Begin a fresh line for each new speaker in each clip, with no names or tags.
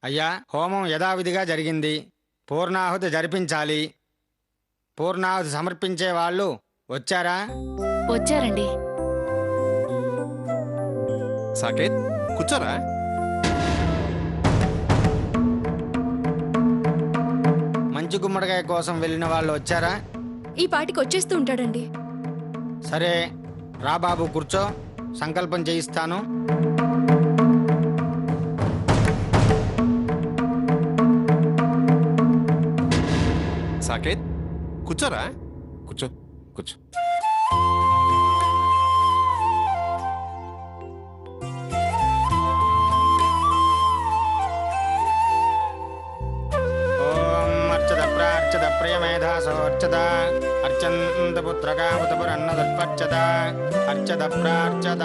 అయ్యా, హోమం యథావిధిగా జరిగింది. పూర్ణాహుతి జరిపించాలి. పూర్ణాహుతి సమర్పించే వాళ్ళు వచ్చారా?
వచ్చారండి.
సాకేత్, కూర్చోరా.
మంచి గుమ్మడికాయ కోసం వెళ్ళిన వాళ్ళు వచ్చారా?
ఈ పాటికి వచ్చేస్తూ ఉంటాడండి.
సరే, రా బాబు, కూర్చో. సంకల్పం చేయిస్తాను.
సాకేత్, కూర్చోరా. కూర్చో కూర్చో.
అర్చద ప్రియమేధాసోర్చద అర్చంత పుత్రకాముతపురన్నదుర్పర్చద అర్చద ప్రార్చద.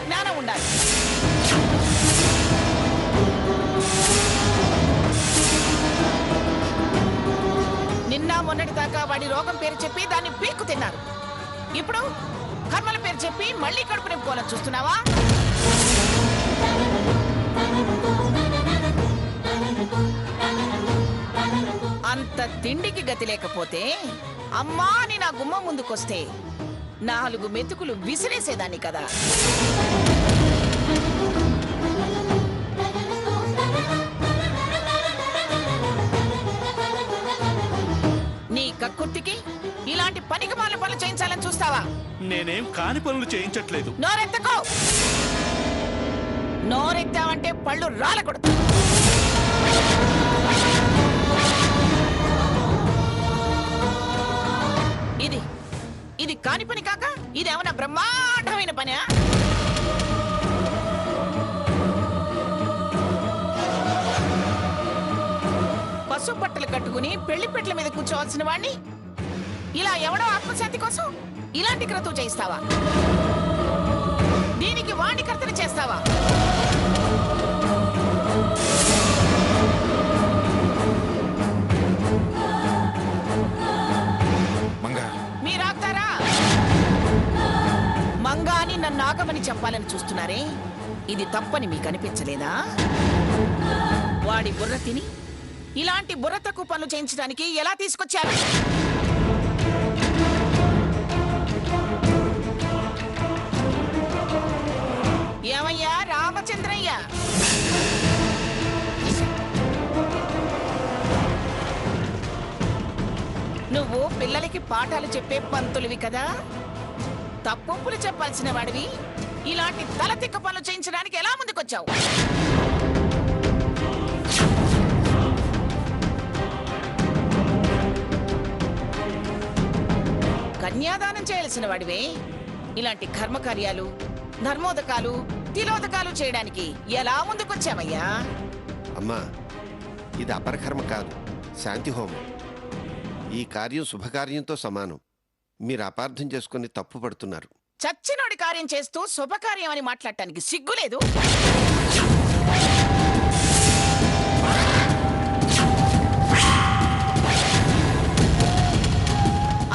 జ్ఞానం ఉండాలి. వాడి రోగం పేరు చెప్పి దాన్ని పీక్కు తిన్నారు. ఇప్పుడు కర్మల పేరు చెప్పి మళ్ళీ కడుపు నింపుకోవాలని చూస్తున్నావా? అంత తిండికి గతి లేకపోతే అమ్మా అని నా గుమ్మం ముందుకొస్తే 4 మెతుకులు విసిరేసేదాన్ని కదా. నీ కక్కుర్తికి ఇలాంటి పనికిమాల పనులు చేయించాలని చూస్తావా?
నేనేం కాని పనులు చేయించట్లేదు.
నోరెత్తకో. నోరెత్తావంటే పళ్ళు రాలకూడదు. ఇది కాని పని కాక ఇదేమన్నా బ్రహ్మాండమైన పనా? పసుపు బట్టలు కట్టుకుని పెళ్లి పెట్ల మీద కూర్చోవాల్సిన వాణ్ణి ఇలా ఎవడో ఆత్మశాంతి కోసం ఇలాంటి క్రతువు చేయిస్తావా? దీనికి వాణ్ణి కర్తన చేస్తావా? మీరాగుతారా? మంగా అని నన్ను ఆగమని చెప్పాలని చూస్తున్నారే, ఇది తప్పని మీకు అనిపించలేదా? వాడి బుర్ర తిని ఇలాంటి బుర్ర తక్కువ పనులు చేయించడానికి ఎలా తీసుకొచ్చారు? ఏమయ్యా రామచంద్రయ్య, నువ్వు పిల్లలకి పాఠాలు చెప్పే పంతులివి కదా, తప్పులు చెప్పాల్సిన వాడివి ఇలాంటి తలతిక్క పనులు చేయించడానికి ఎలా ముందుకొచ్చావు? కన్యాదానం చేయాల్సిన వాడివే ఇలాంటి కర్మకార్యాలు, ధర్మోదకాలు, తిలోదకాలు చేయడానికి ఎలా ముందుకొచ్చావయ్యా?
అమ్మా, ఇది అపరకర్మ కాదు, శాంతి హోమం. ఈ కార్యం శుభకార్యంతో సమానం. మీరు అపార్థం చేసుకుని తప్పు పడుతున్నారు.
చచ్చినోడి కార్యం చేస్తూ శుభకార్యం అని మాట్లాడటానికి సిగ్గులేదు?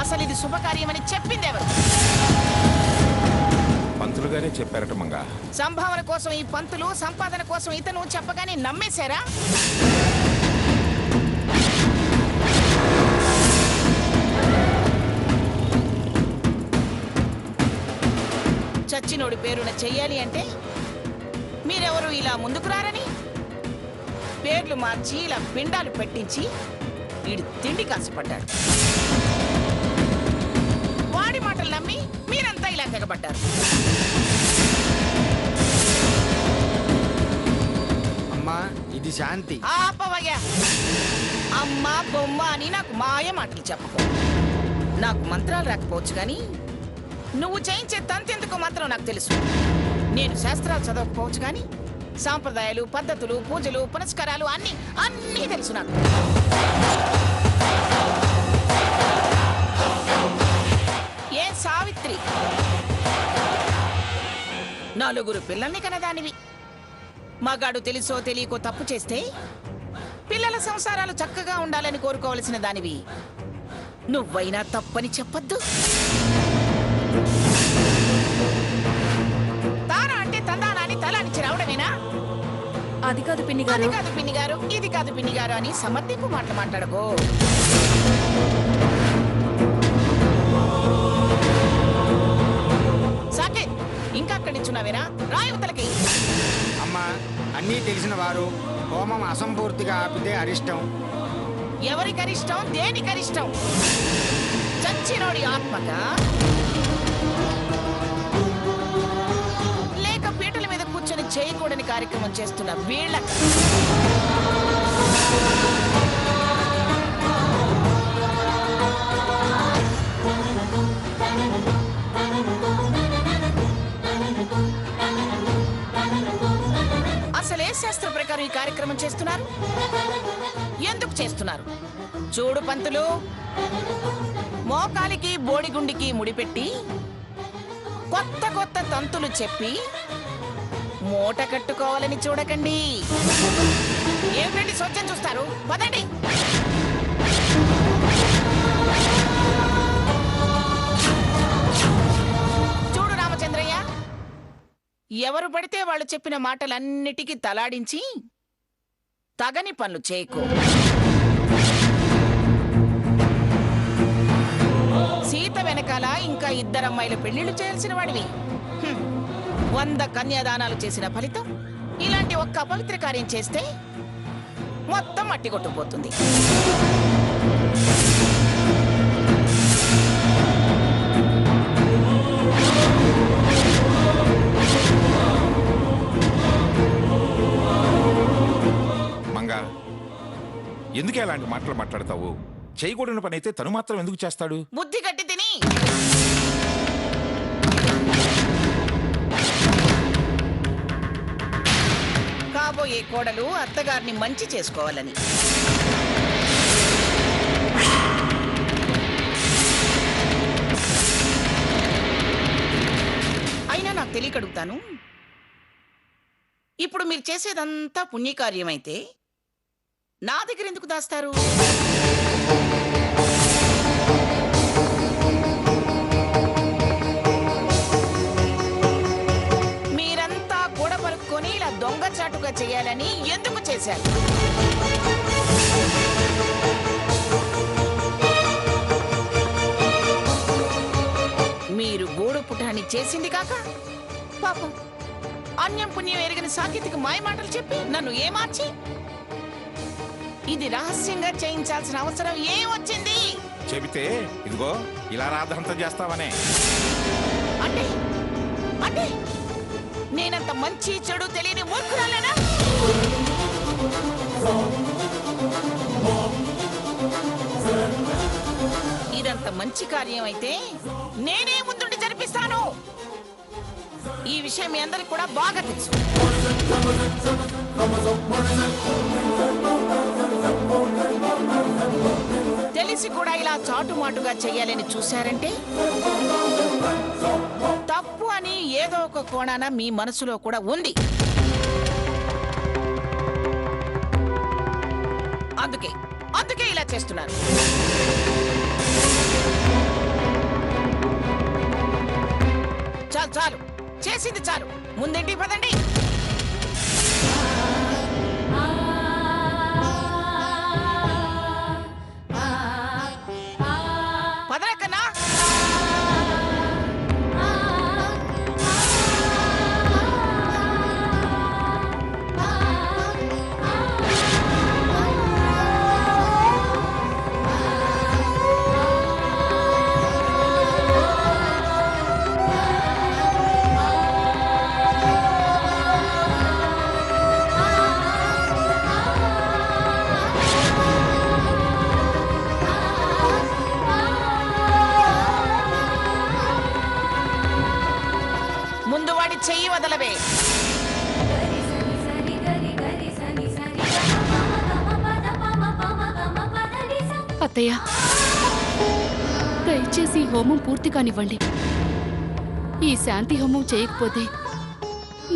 అసలు ఇది శుభకార్యమని చెప్పిందెవరు?
పంతులుగానే చెప్పారట మంగా.
సంభావన కోసం ఈ పంతులు, సంపాదన కోసం ఇతను చెప్పగానే నమ్మేశారా? చచ్చినోడి పేరున చెయ్యాలి అంటే మీరెవరు ఇలా ముందుకు రారని పేర్లు మార్చి ఇలా పిండాలు పెట్టించి వీడు తిండి కాసిపడ్డాడు. వాడి మాటలు నమ్మి మీరంతా ఇలా తెగబడ్డారు.
అమ్మా, ఇది శాంతి.
ఆపవయ్యా. అమ్మ బొమ్మ అని నాకు మాయ మాటలు చెప్పకు. నాకు మంత్రాలు రాకపోవచ్చు కానీ నువ్వు చేయించే తంతెందుకు మాత్రం నాకు తెలుసు. నేను శాస్త్రాలు చదవకపోవచ్చు కానీ సాంప్రదాయాలు, పద్ధతులు, పూజలు, పునస్కారాలు అన్నీ తెలుసు నాకు. ఏ సావిత్రి, 4 పిల్లల్ని కనదానివి. మగాడు తెలుసో తెలియకో తప్పు చేస్తే పిల్లల సంసారాలు చక్కగా ఉండాలని కోరుకోవలసిన దానివి నువ్వైనా తప్పని చెప్పద్దు. తారా అంటే తందానాన్ని తలానిచ్చి రావడమేనా?
అది కాదు పిన్ని గారు.
అది కాదు పిన్ని గారు, ఇది కాదు పిన్ని గారు అని సమర్థింపు మాటలు మాట్లాడకో. సాకేత్, ఇంకా అక్కడి నుంచున్నావేనా? రాయువతలకి.
అమ్మా, అన్నీ తెలిసిన వారు హోమం అసంపూర్తిగా ఆపితే అరిష్టం.
ఎవరికరిష్టం? దేనికరిష్టం? చచ్చినోడి ఆత్మక లేక పీటల మీద కూర్చొని చేయకూడని కార్యక్రమం చేస్తున్న వీళ్ళ? అసలే శాస్త్ర ప్రకారం ఈ కార్యక్రమం చేస్తున్నారు? ఎందుకు చేస్తున్నారు? చూడు పంతులు, మోకాలికి బోడిగుండికి ముడిపెట్టి కొత్త కొత్త తంతులు చెప్పి మూట కట్టుకోవాలని చూడకండి. ఏమిటండి సోచ్యం చూస్తారు? పదండి. ఎవరు పడితే వాళ్ళు చెప్పిన మాటలన్నిటికీ తలాడించి తగని పనులు చేయకు. సీత వెనకాల ఇంకా 2 అమ్మాయిల పెళ్లిళ్ళు చేయాల్సిన వాడివి. 100 కన్యాదానాలు చేసిన ఫలితం ఇలాంటి ఒక్క అపవిత్ర కార్యం చేస్తే మొత్తం మట్టి కొట్టుకుపోతుంది.
మంగా, ఎందుకే అలాంటి మాటలు మాట్లాడతావు? చేయకూడని పని అయితే తను మాత్రం ఎందుకు చేస్తాడు?
బుద్ధి గట్టి తిని కాబోయే కోడలు అత్తగారిని మంచి చేసుకోవాలని. అయినా నాకు తెలియకడుగుతాను, ఇప్పుడు మీరు చేసేదంతా పుణ్యకార్యమైతే నా దగ్గర ఎందుకు దాస్తారు? మీరంతా కూడా పలుకొని ఇలా దొంగచాటుగా చేయాలని ఎందుకు చేశారు? మీరు గూడు పుటాన్ని చేసింది కాక పాపం అన్యం పుణ్యం ఎరగని సాకేతికి మాయ మాటలు చెప్పి నన్ను ఏమార్చి ఇది రహస్యంగా చేయించాల్సిన అవసరం ఏమొచ్చింది?
చెబితే ఇదిగో ఇలా రాద్ధాంతం చేస్తావనే.
అంటే అంటే నేనంత మంచి చెడు తెలియని మూర్ఖురాలేనా? ఇదంత మంచి కార్యం అయితే నేనే ముందుండి జరిపిస్తాను. ఈ విషయం మీ అందరికి కూడా బాగా తెలుసు. తెలిసి కూడా ఇలా చాటుమాటుగా చెయ్యాలని చూశారంటే తప్పు అని ఏదో ఒక కోణాన మీ మనసులో కూడా ఉంది. అందుకే అందుకే ఇలా చేస్తున్నారు. చాలు చాలు, చేసింది చాలు. ముందేంటి పదండి. పదరా కన్నా. ముందు వాడి చెయ్యి వదలవే.
అత్తయ్య, దయచేసి ఈ హోమం పూర్తి కానివ్వండి. ఈ శాంతి హోమం చేయకపోతే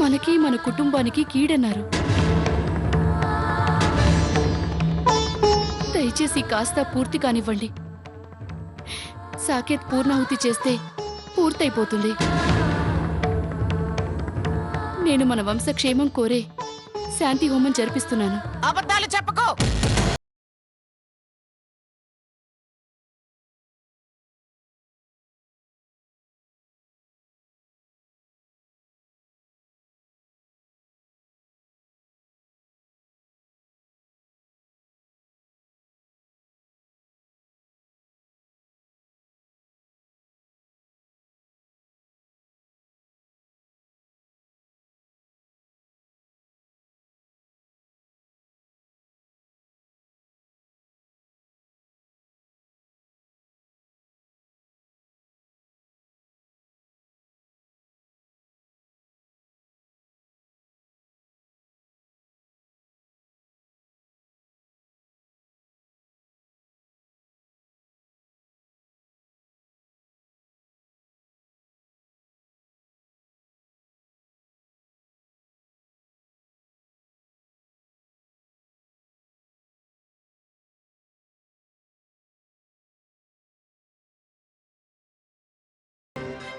మనకి మన కుటుంబానికి కీడన్నారు. దయచేసి కాస్త పూర్తి కానివ్వండి. సాకేత్ పూర్ణాహుతి చేస్తే పూర్తయిపోతుంది. నేను మన వంశక్షేమం కోరే శాంతి హోమం జరిపిస్తున్నాను.
అబద్ధాలు చెప్పకో.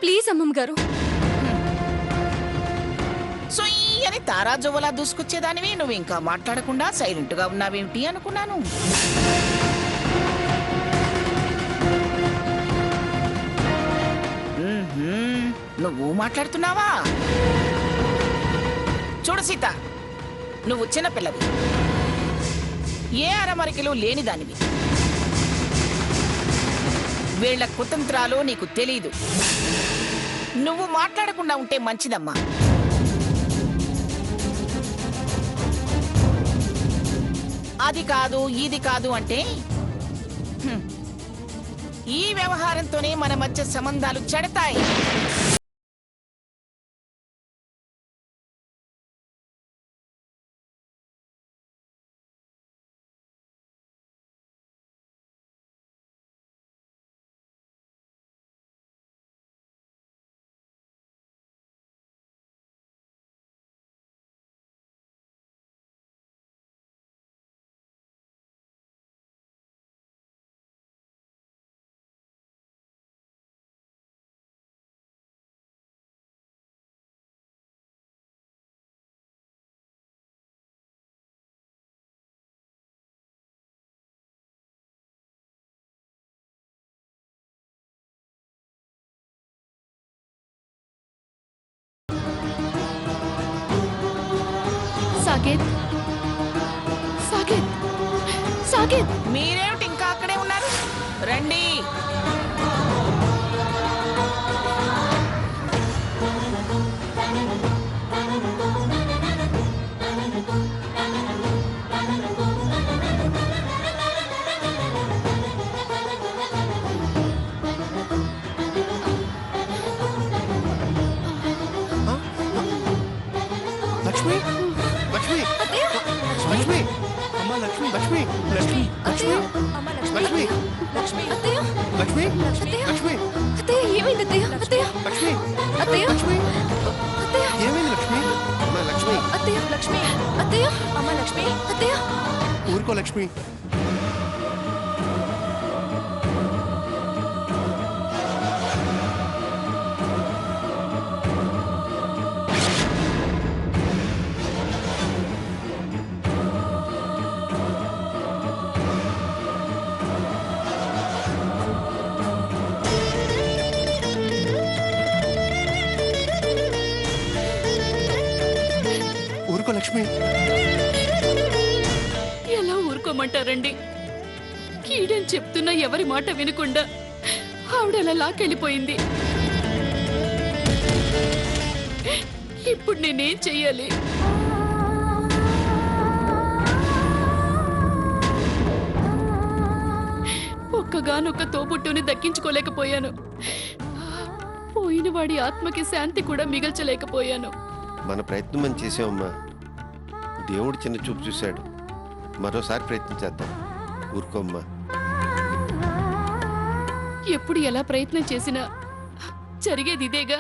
ప్లీజ్ అమ్మమ్మ గారు,
అని తారాజువలా దూసుకొచ్చేదానివి నువ్వు ఇంకా మాట్లాడకుండా సైలెంట్ గా ఉన్నావేమిటి అనుకున్నాను. నువ్వు మాట్లాడుతున్నావా? చూడు సీత, నువ్వు చిన్నపిల్లవి, ఏ అరమరికలు లేని దానివి. వీళ్ల కుతంత్రాలు నీకు తెలీదు. నువ్వు మాట్లాడకుండా ఉంటే మంచిదమ్మా. అది కాదు ఇది కాదు అంటే ఈ వ్యవహారంతోనే మన మధ్య సంబంధాలు చెడతాయి.
సాకేత్, సాకేత్, సాకేత్,
మీరేమిటి ఇంకా అక్కడే ఉన్నారు? రండి.
లక్ష్మి, లక్ష్మి, లక్ష్మి,
అమ్మా లక్ష్మి,
లక్ష్మి,
లక్ష్మి,
లక్ష్మి, లక్ష్మి,
లక్ష్మి అత్తయ్య
లక్ష్మి,
అత్తయ్య
లక్ష్మి,
అత్తయ్య ఏమైంది అత్తయ్య అత్తయ్య
లక్ష్మి,
అత్తయ్య
లక్ష్మి,
అత్తయ్య
ఏమైంది లక్ష్మి? అమ్మా లక్ష్మి,
అత్తయ్య లక్ష్మి అత్తయ్య అమ్మ లక్ష్మి అత్తయ్య
ఊరుకో లక్ష్మి. ఊరుకో లక్ష్మి.
ఎలా ఊరుకోమంటారండి? కీడని చెప్తున్నా ఎవరి మాట వినకుండా ఆవిడలా లాకెళ్ళిపోయింది. ఇప్పుడు నేనేం చెయ్యాలి? ఒక్కగానొక్క తోబుట్టుని దక్కించుకోలేకపోయాను. పోయిన వాడి ఆత్మకి శాంతి కూడా మిగల్చలేకపోయాను.
మన ప్రయత్నం మనం చేసామమ్మా. దేవుడు చిన్న చూపు చూశాడు. మరోసారి ప్రయత్నించేద్దాం. ఊరుకోమ్మా.
ఎప్పుడు ఎలా ప్రయత్నం చేసినా జరిగేది ఇదేగా.